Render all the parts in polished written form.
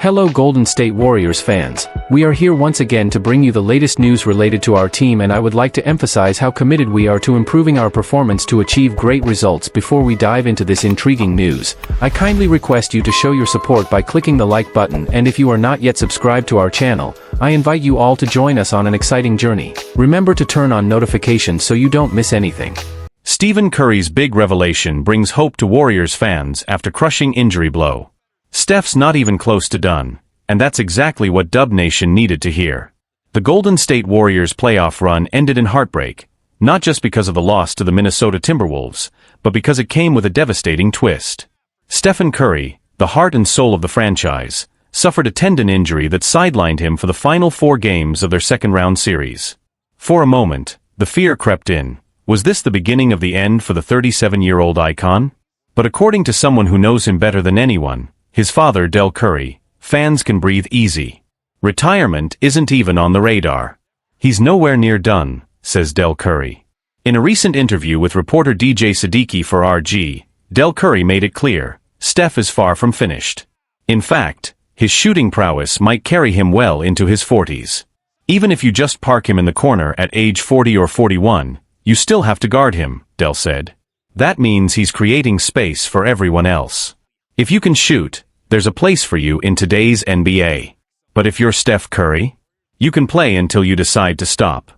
Hello Golden State Warriors fans, we are here once again to bring you the latest news related to our team, and I would like to emphasize how committed we are to improving our performance to achieve great results. Before we dive into this intriguing news, I kindly request you to show your support by clicking the like button, and if you are not yet subscribed to our channel, I invite you all to join us on an exciting journey. Remember to turn on notifications so you don't miss anything. Stephen Curry's big revelation brings hope to Warriors fans after crushing injury blow. Steph's not even close to done, and that's exactly what Dub Nation needed to hear. The Golden State Warriors' playoff run ended in heartbreak, not just because of the loss to the Minnesota Timberwolves, but because it came with a devastating twist. Stephen Curry, the heart and soul of the franchise, suffered a tendon injury that sidelined him for the final 4 games of their second-round series. For a moment, the fear crept in. Was this the beginning of the end for the 37-year-old icon? But according to someone who knows him better than anyone, his father, Del Curry, fans can breathe easy. Retirement isn't even on the radar. He's nowhere near done, says Del Curry. In a recent interview with reporter DJ Siddiqui for RG, Del Curry made it clear, Steph is far from finished. In fact, his shooting prowess might carry him well into his 40s. Even if you just park him in the corner at age 40 or 41, you still have to guard him, Del said. That means he's creating space for everyone else. If you can shoot, there's a place for you in today's NBA. But if you're Steph Curry, you can play until you decide to stop.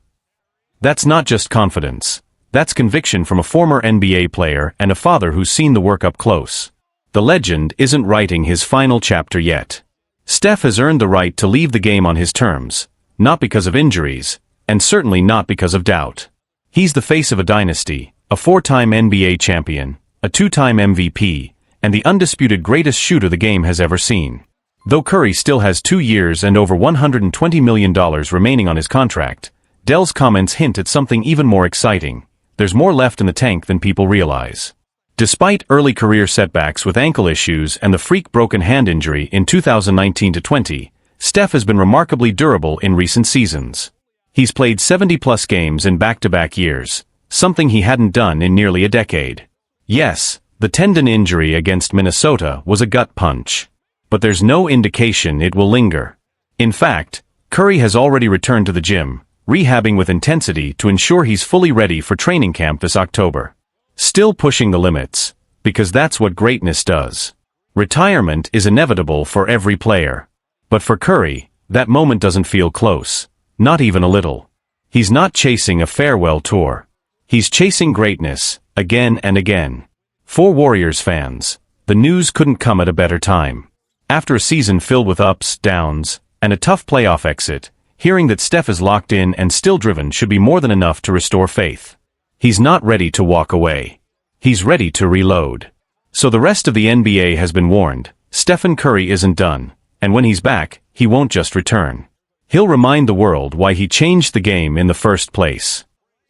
That's not just confidence. That's conviction from a former NBA player and a father who's seen the work up close. The legend isn't writing his final chapter yet. Steph has earned the right to leave the game on his terms, not because of injuries, and certainly not because of doubt. He's the face of a dynasty, a 4-time NBA champion, a 2-time MVP, and the undisputed greatest shooter the game has ever seen. Though Curry still has 2 years and over $120 million remaining on his contract, Del's comments hint at something even more exciting. There's more left in the tank than people realize. Despite early career setbacks with ankle issues and the freak broken hand injury in 2019-20, Steph has been remarkably durable in recent seasons. He's played 70-plus games in back-to-back years, something he hadn't done in nearly a decade. Yes, the tendon injury against Minnesota was a gut punch. But there's no indication it will linger. In fact, Curry has already returned to the gym, rehabbing with intensity to ensure he's fully ready for training camp this October. Still pushing the limits, because that's what greatness does. Retirement is inevitable for every player. But for Curry, that moment doesn't feel close, not even a little. He's not chasing a farewell tour. He's chasing greatness, again and again. For Warriors fans, the news couldn't come at a better time. After a season filled with ups, downs, and a tough playoff exit, hearing that Steph is locked in and still driven should be more than enough to restore faith. He's not ready to walk away. He's ready to reload. So the rest of the NBA has been warned, Stephen Curry isn't done, and when he's back, he won't just return. He'll remind the world why he changed the game in the first place.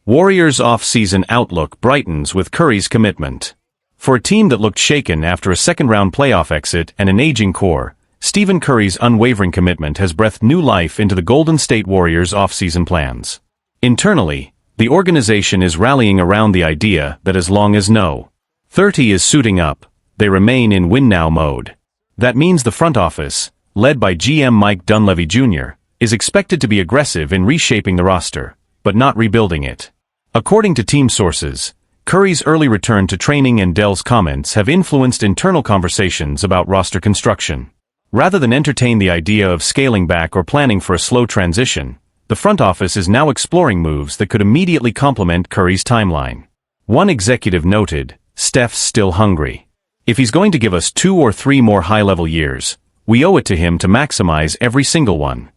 Warriors' off-season outlook brightens with Curry's commitment. For a team that looked shaken after a second-round playoff exit and an aging core, Stephen Curry's unwavering commitment has breathed new life into the Golden State Warriors' off-season plans. Internally, the organization is rallying around the idea that as long as No. 30 is suiting up, they remain in win-now mode. That means the front office, led by GM Mike Dunleavy Jr., is expected to be aggressive in reshaping the roster, but not rebuilding it. According to team sources, Curry's early return to training and Del's comments have influenced internal conversations about roster construction. Rather than entertain the idea of scaling back or planning for a slow transition, the front office is now exploring moves that could immediately complement Curry's timeline. One executive noted, "Steph's still hungry. If he's going to give us 2 or 3 more high-level years, we owe it to him to maximize every single one."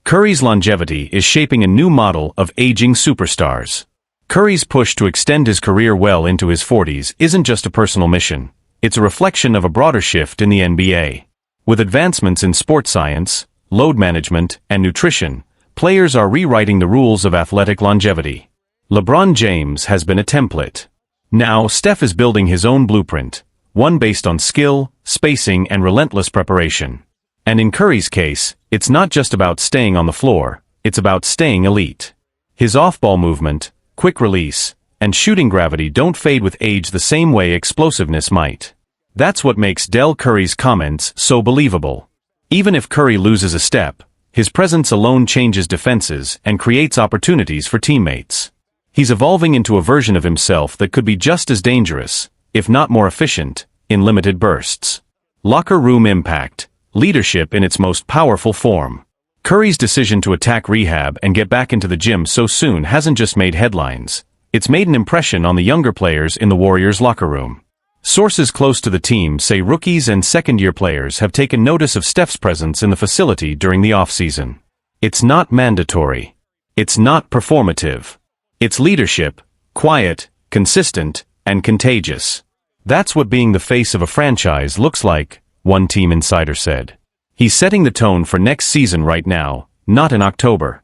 Curry's longevity is shaping a new model of aging superstars. Curry's push to extend his career well into his 40s isn't just a personal mission, it's a reflection of a broader shift in the NBA. With advancements in sports science, load management, and nutrition, players are rewriting the rules of athletic longevity. LeBron James has been a template. Now Steph is building his own blueprint, one based on skill, spacing, and relentless preparation. And in Curry's case, it's not just about staying on the floor, it's about staying elite. His off-ball movement, quick release, and shooting gravity don't fade with age the same way explosiveness might. That's what makes Del Curry's comments so believable. Even if Curry loses a step, his presence alone changes defenses and creates opportunities for teammates. He's evolving into a version of himself that could be just as dangerous, if not more efficient, in limited bursts. Locker room impact, leadership in its most powerful form. Curry's decision to attack rehab and get back into the gym so soon hasn't just made headlines, it's made an impression on the younger players in the Warriors' locker room. Sources close to the team say rookies and second-year players have taken notice of Steph's presence in the facility during the offseason. It's not mandatory. It's not performative. It's leadership, quiet, consistent, and contagious. That's what being the face of a franchise looks like, one team insider said. He's setting the tone for next season right now, not in October.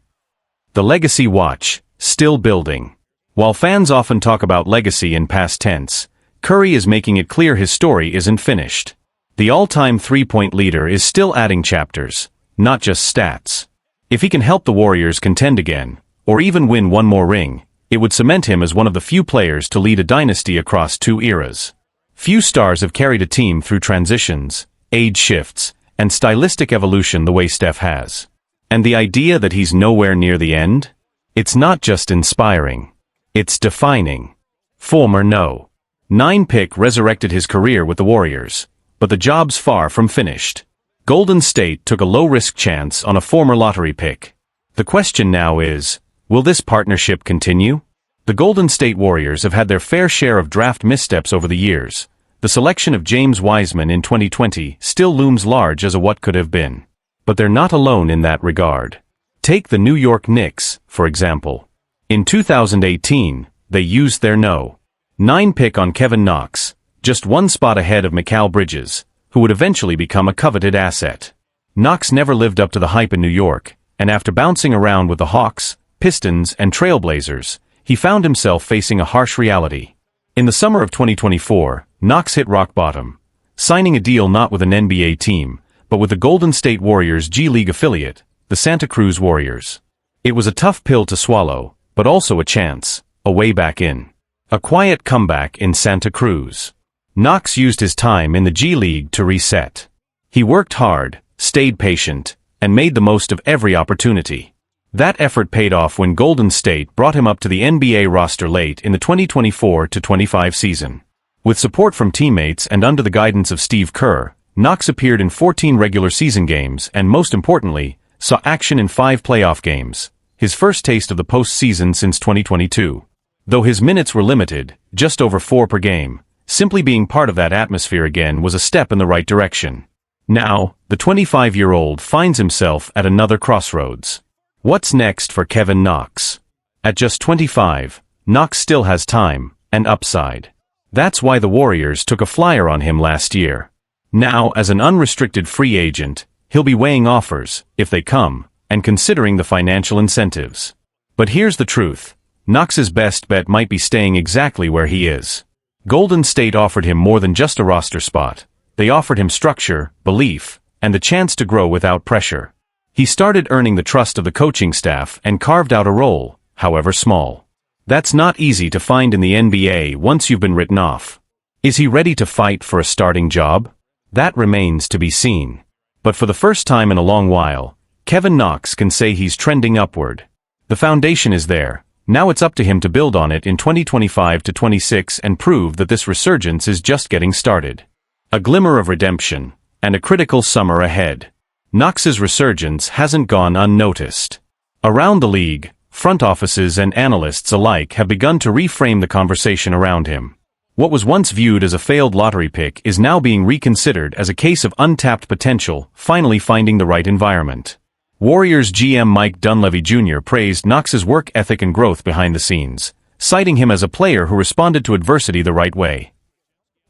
The legacy watch, still building. While fans often talk about legacy in past tense, Curry is making it clear his story isn't finished. The all-time three-point leader is still adding chapters, not just stats. If he can help the Warriors contend again, or even win one more ring, it would cement him as one of the few players to lead a dynasty across two eras. Few stars have carried a team through transitions, age shifts, and stylistic evolution the way Steph has. And the idea that he's nowhere near the end? It's not just inspiring. It's defining. Former No. 9 pick resurrected his career with the Warriors, but the job's far from finished. Golden State took a low-risk chance on a former lottery pick. The question now is, will this partnership continue? The Golden State Warriors have had their fair share of draft missteps over the years. The selection of James Wiseman in 2020 still looms large as a what could have been. But they're not alone in that regard. Take the New York Knicks, for example. In 2018, they used their No. 9 pick on Kevin Knox, just one spot ahead of Mikal Bridges, who would eventually become a coveted asset. Knox never lived up to the hype in New York, and after bouncing around with the Hawks, Pistons, and Trailblazers, he found himself facing a harsh reality. In the summer of 2024, Knox hit rock bottom, signing a deal not with an NBA team, but with the Golden State Warriors' G League affiliate, the Santa Cruz Warriors. It was a tough pill to swallow, but also a chance, a way back in. A quiet comeback in Santa Cruz. Knox used his time in the G League to reset. He worked hard, stayed patient, and made the most of every opportunity. That effort paid off when Golden State brought him up to the NBA roster late in the 2024-25 season. With support from teammates and under the guidance of Steve Kerr, Knox appeared in 14 regular season games and, most importantly, saw action in 5 playoff games, his first taste of the postseason since 2022. Though his minutes were limited, just over 4 per game, simply being part of that atmosphere again was a step in the right direction. Now, the 25-year-old finds himself at another crossroads. What's next for Kevin Knox? At just 25, Knox still has time and upside. That's why the Warriors took a flyer on him last year. Now, as an unrestricted free agent, he'll be weighing offers, if they come, and considering the financial incentives. But here's the truth. Knox's best bet might be staying exactly where he is. Golden State offered him more than just a roster spot. They offered him structure, belief, and the chance to grow without pressure. He started earning the trust of the coaching staff and carved out a role, however small. That's not easy to find in the NBA once you've been written off. Is he ready to fight for a starting job? That remains to be seen. But for the first time in a long while, Kevin Knox can say he's trending upward. The foundation is there. Now it's up to him to build on it in 2025-26 and prove that this resurgence is just getting started. A glimmer of redemption, and a critical summer ahead. Knox's resurgence hasn't gone unnoticed. Around the league, front offices and analysts alike have begun to reframe the conversation around him. What was once viewed as a failed lottery pick is now being reconsidered as a case of untapped potential finally finding the right environment. Warriors GM Mike Dunleavy Jr. praised Knox's work ethic and growth behind the scenes, citing him as a player who responded to adversity the right way.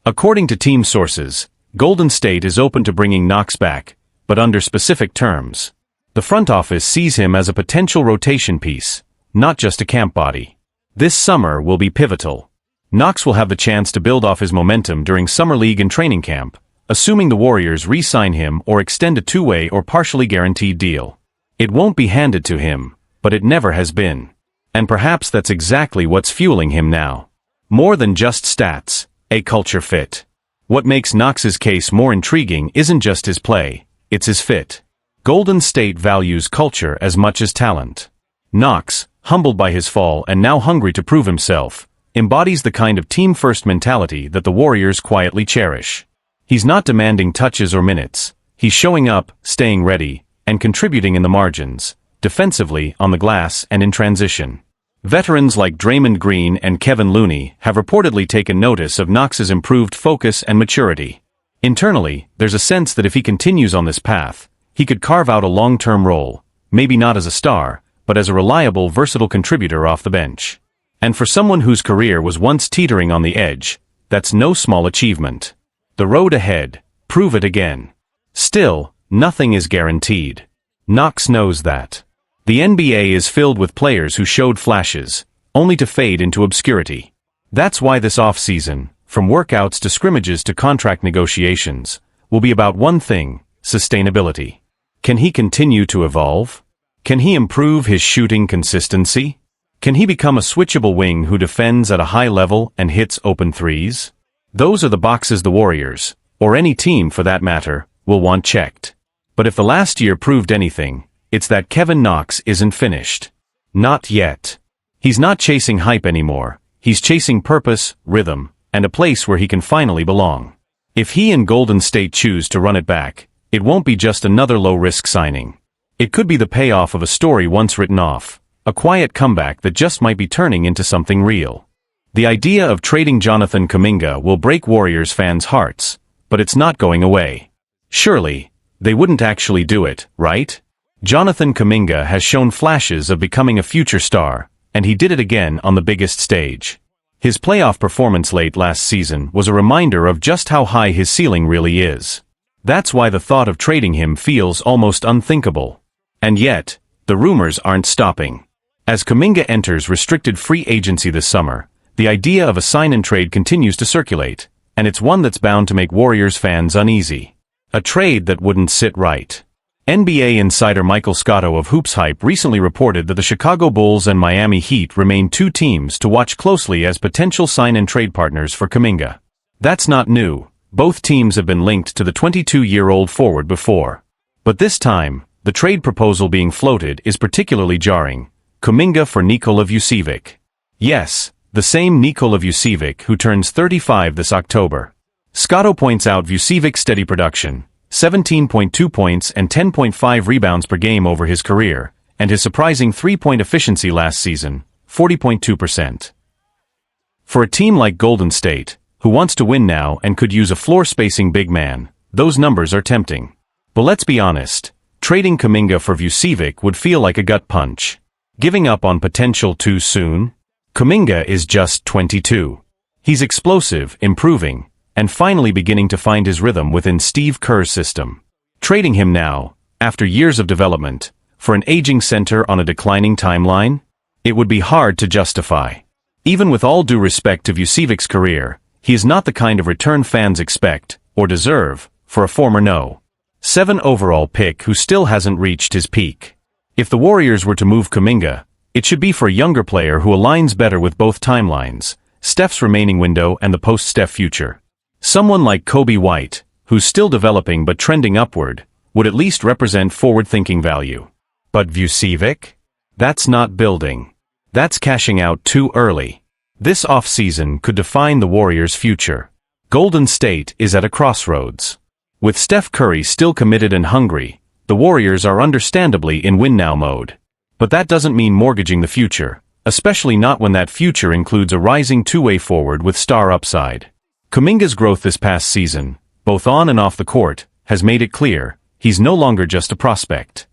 According to team sources, Golden State is open to bringing Knox back, but under specific terms. The front office sees him as a potential rotation piece, not just a camp body. This summer will be pivotal. Knox will have the chance to build off his momentum during summer league and training camp, assuming the Warriors re-sign him or extend a two-way or partially guaranteed deal. It won't be handed to him, but it never has been. And perhaps that's exactly what's fueling him now. More than just stats, a culture fit. What makes Knox's case more intriguing isn't just his play, it's his fit. Golden State values culture as much as talent. Knox, humbled by his fall and now hungry to prove himself, embodies the kind of team-first mentality that the Warriors quietly cherish. He's not demanding touches or minutes. He's showing up, staying ready, and contributing in the margins, defensively, on the glass, and in transition. Veterans like Draymond Green and Kevin Looney have reportedly taken notice of Knox's improved focus and maturity. Internally, there's a sense that if he continues on this path, he could carve out a long-term role, maybe not as a star, but as a reliable, versatile contributor off the bench. And for someone whose career was once teetering on the edge, that's no small achievement. The road ahead, prove it again. Still, nothing is guaranteed. Knox knows that. The NBA is filled with players who showed flashes, only to fade into obscurity. That's why this offseason, from workouts to scrimmages to contract negotiations, will be about one thing: sustainability. Can he continue to evolve? Can he improve his shooting consistency? Can he become a switchable wing who defends at a high level and hits open threes? Those are the boxes the Warriors, or any team for that matter, will want checked. But if the last year proved anything, it's that Kevin Knox isn't finished. Not yet. He's not chasing hype anymore. He's chasing purpose, rhythm, and a place where he can finally belong. If he and Golden State choose to run it back, it won't be just another low-risk signing. It could be the payoff of a story once written off, a quiet comeback that just might be turning into something real. The idea of trading Jonathan Kuminga will break Warriors fans' hearts, but it's not going away. Surely, they wouldn't actually do it, right? Jonathan Kuminga has shown flashes of becoming a future star, and he did it again on the biggest stage. His playoff performance late last season was a reminder of just how high his ceiling really is. That's why the thought of trading him feels almost unthinkable. And yet, the rumors aren't stopping. As Kuminga enters restricted free agency this summer, the idea of a sign-and-trade continues to circulate, and it's one that's bound to make Warriors fans uneasy. A trade that wouldn't sit right. NBA insider Michael Scotto of Hoops Hype recently reported that the Chicago Bulls and Miami Heat remain two teams to watch closely as potential sign-and-trade partners for Kuminga. That's not new. Both teams have been linked to the 22-year-old forward before. But this time, the trade proposal being floated is particularly jarring. Kuminga for Nikola Vucevic. Yes, the same Nikola Vucevic who turns 35 this October. Scotto points out Vucevic's steady production, 17.2 points and 10.5 rebounds per game over his career, and his surprising three-point efficiency last season, 40.2%. For a team like Golden State, who wants to win now and could use a floor-spacing big man, those numbers are tempting. But let's be honest, trading Kuminga for Vucevic would feel like a gut punch. Giving up on potential too soon? Kuminga is just 22. He's explosive, improving, and finally beginning to find his rhythm within Steve Kerr's system. Trading him now, after years of development, for an aging center on a declining timeline? It would be hard to justify. Even with all due respect to Vucevic's career, he is not the kind of return fans expect, or deserve, for a former No. 7 overall pick who still hasn't reached his peak. If the Warriors were to move Kuminga, it should be for a younger player who aligns better with both timelines, Steph's remaining window and the post-Steph future. Someone like Kobe White, who's still developing but trending upward, would at least represent forward-thinking value. But Vucevic? That's not building. That's cashing out too early. This offseason could define the Warriors' future. Golden State is at a crossroads. With Steph Curry still committed and hungry, the Warriors are understandably in win-now mode. But that doesn't mean mortgaging the future, especially not when that future includes a rising two-way forward with star upside. Kuminga's growth this past season, both on and off the court, has made it clear, he's no longer just a prospect.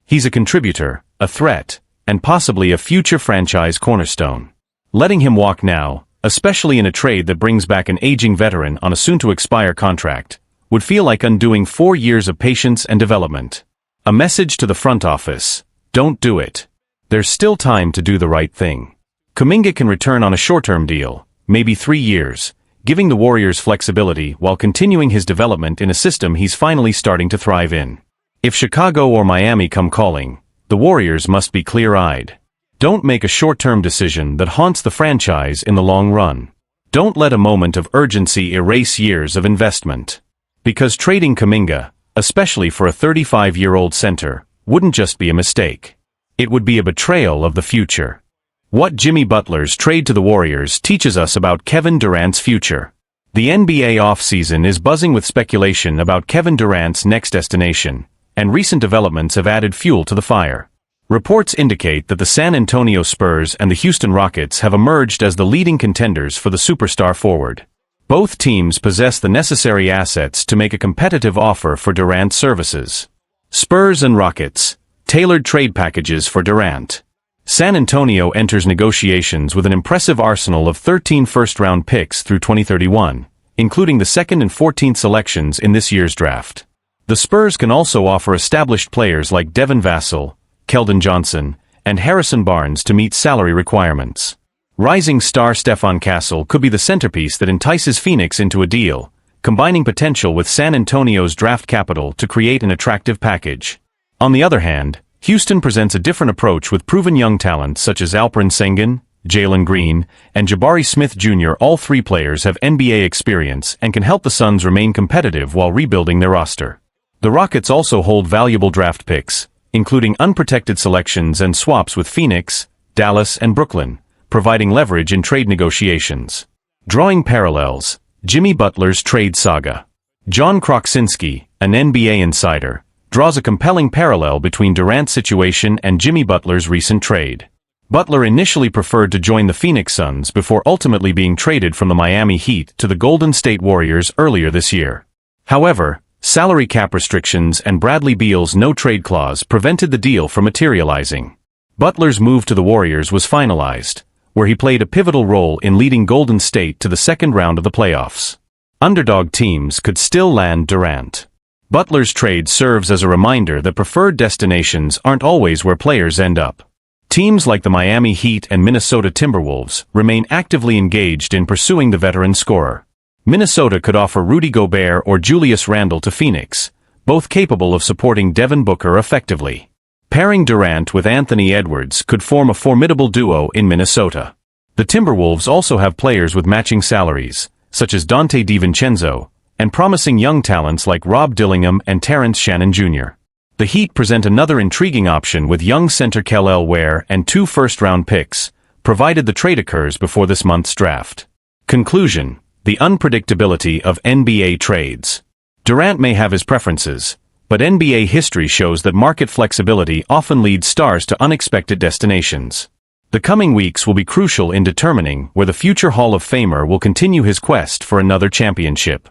He's a contributor, a threat, and possibly a future franchise cornerstone. Letting him walk now, especially in a trade that brings back an aging veteran on a soon-to-expire contract, would feel like undoing 4 years of patience and development. A message to the front office: don't do it. There's still time to do the right thing. Kuminga can return on a short-term deal, maybe 3 years, giving the Warriors flexibility while continuing his development in a system he's finally starting to thrive in. If Chicago or Miami come calling, the Warriors must be clear-eyed. Don't make a short-term decision that haunts the franchise in the long run. Don't let a moment of urgency erase years of investment. Because trading Kuminga, especially for a 35-year-old center, wouldn't just be a mistake. It would be a betrayal of the future. What Jimmy Butler's trade to the Warriors teaches us about Kevin Durant's future. The NBA offseason is buzzing with speculation about Kevin Durant's next destination, and recent developments have added fuel to the fire. Reports indicate that the San Antonio Spurs and the Houston Rockets have emerged as the leading contenders for the superstar forward. Both teams possess the necessary assets to make a competitive offer for Durant's services. Spurs and Rockets, tailored trade packages for Durant. San Antonio enters negotiations with an impressive arsenal of 13 first-round picks through 2031, including the 2nd and 14th selections in this year's draft. The Spurs can also offer established players like Devin Vassell, Keldon Johnson, and Harrison Barnes to meet salary requirements. Rising star Stephon Castle could be the centerpiece that entices Phoenix into a deal, combining potential with San Antonio's draft capital to create an attractive package. On the other hand, Houston presents a different approach with proven young talents such as Alperen Sengun, Jalen Green, and Jabari Smith Jr. All three players have NBA experience and can help the Suns remain competitive while rebuilding their roster. The Rockets also hold valuable draft picks, including unprotected selections and swaps with Phoenix, Dallas, and Brooklyn, providing leverage in trade negotiations. Drawing parallels, Jimmy Butler's trade saga. John Krasinski, an NBA insider, draws a compelling parallel between Durant's situation and Jimmy Butler's recent trade. Butler initially preferred to join the Phoenix Suns before ultimately being traded from the Miami Heat to the Golden State Warriors earlier this year. However, salary cap restrictions and Bradley Beal's no-trade clause prevented the deal from materializing. Butler's move to the Warriors was finalized, where he played a pivotal role in leading Golden State to the second round of the playoffs. Underdog teams could still land Durant. Butler's trade serves as a reminder that preferred destinations aren't always where players end up. Teams like the Miami Heat and Minnesota Timberwolves remain actively engaged in pursuing the veteran scorer. Minnesota could offer Rudy Gobert or Julius Randle to Phoenix, both capable of supporting Devin Booker effectively. Pairing Durant with Anthony Edwards could form a formidable duo in Minnesota. The Timberwolves also have players with matching salaries, such as Donte DiVincenzo, and promising young talents like Rob Dillingham and Terrence Shannon Jr. The Heat present another intriguing option with young center Kel'el Ware and 2 first-round picks, provided the trade occurs before this month's draft. Conclusion: the unpredictability of NBA trades. Durant may have his preferences, but NBA history shows that market flexibility often leads stars to unexpected destinations. The coming weeks will be crucial in determining where the future Hall of Famer will continue his quest for another championship.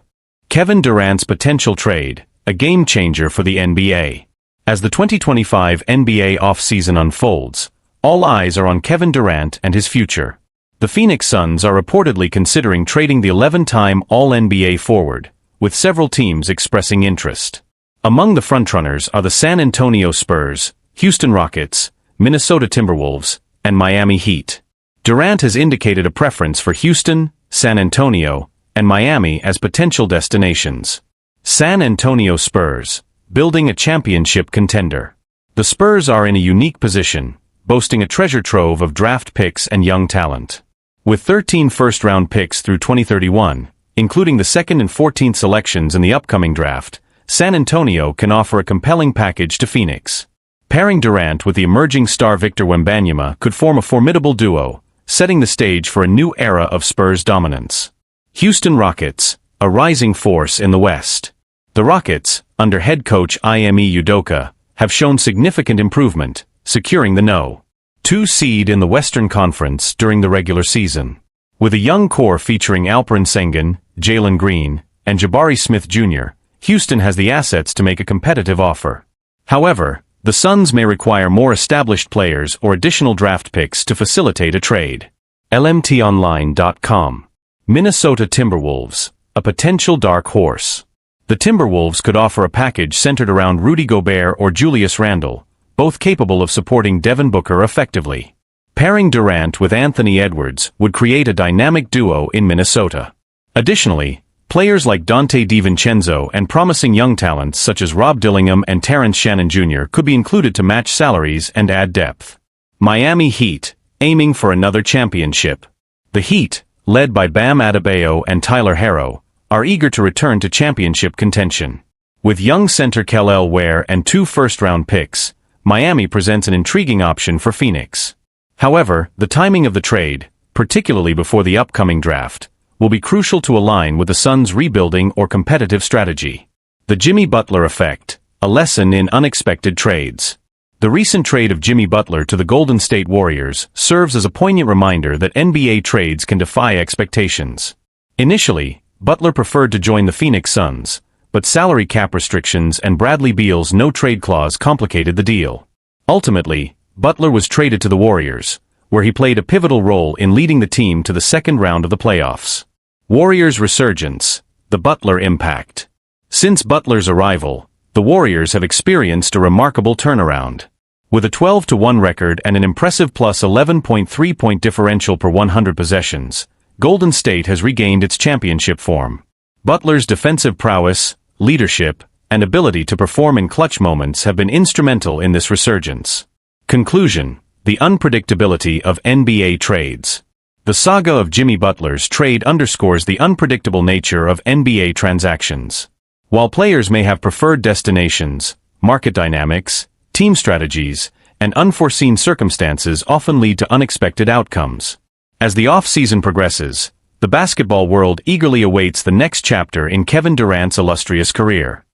Kevin Durant's potential trade, a game-changer for the NBA. As the 2025 NBA offseason unfolds, all eyes are on Kevin Durant and his future. The Phoenix Suns are reportedly considering trading the 11-time All-NBA forward, with several teams expressing interest. Among the frontrunners are the San Antonio Spurs, Houston Rockets, Minnesota Timberwolves, and Miami Heat. Durant has indicated a preference for Houston, San Antonio, and Miami as potential destinations. San Antonio Spurs, building a championship contender. The Spurs are in a unique position, boasting a treasure trove of draft picks and young talent. With 13 first-round picks through 2031, including the 2nd and 14th selections in the upcoming draft, San Antonio can offer a compelling package to Phoenix. Pairing Durant with the emerging star Victor Wembanyama could form a formidable duo, setting the stage for a new era of Spurs dominance. Houston Rockets, a rising force in the West. The Rockets, under head coach Ime Udoka, have shown significant improvement, securing the No. 2 seed in the Western Conference during the regular season. With a young core featuring Alperen Sengun, Jalen Green, and Jabari Smith Jr., Houston has the assets to make a competitive offer. However, the Suns may require more established players or additional draft picks to facilitate a trade. LMTOnline.com. Minnesota Timberwolves, a potential dark horse. The Timberwolves could offer a package centered around Rudy Gobert or Julius Randle, both capable of supporting Devin Booker effectively. Pairing Durant with Anthony Edwards would create a dynamic duo in Minnesota. Additionally, players like Donte DiVincenzo and promising young talents such as Rob Dillingham and Terrence Shannon Jr. could be included to match salaries and add depth. Miami Heat, aiming for another championship. The Heat, led by Bam Adebayo and Tyler Herro, are eager to return to championship contention. With young center Kel'el Ware and 2 first-round picks, Miami presents an intriguing option for Phoenix. However, the timing of the trade, particularly before the upcoming draft, will be crucial to align with the Suns' rebuilding or competitive strategy. The Jimmy Butler effect, a lesson in unexpected trades. The recent trade of Jimmy Butler to the Golden State Warriors serves as a poignant reminder that NBA trades can defy expectations. Initially, Butler preferred to join the Phoenix Suns, but salary cap restrictions and Bradley Beal's no-trade clause complicated the deal. Ultimately, Butler was traded to the Warriors, where he played a pivotal role in leading the team to the second round of the playoffs. Warriors resurgence, the Butler impact. Since Butler's arrival, the Warriors have experienced a remarkable turnaround. With a 12-1 record and an impressive plus 11.3-point differential per 100 possessions, Golden State has regained its championship form. Butler's defensive prowess, leadership, and ability to perform in clutch moments have been instrumental in this resurgence. Conclusion: the unpredictability of NBA trades. The saga of Jimmy Butler's trade underscores the unpredictable nature of NBA transactions. While players may have preferred destinations, market dynamics, team strategies, and unforeseen circumstances often lead to unexpected outcomes. As the offseason progresses, the basketball world eagerly awaits the next chapter in Kevin Durant's illustrious career.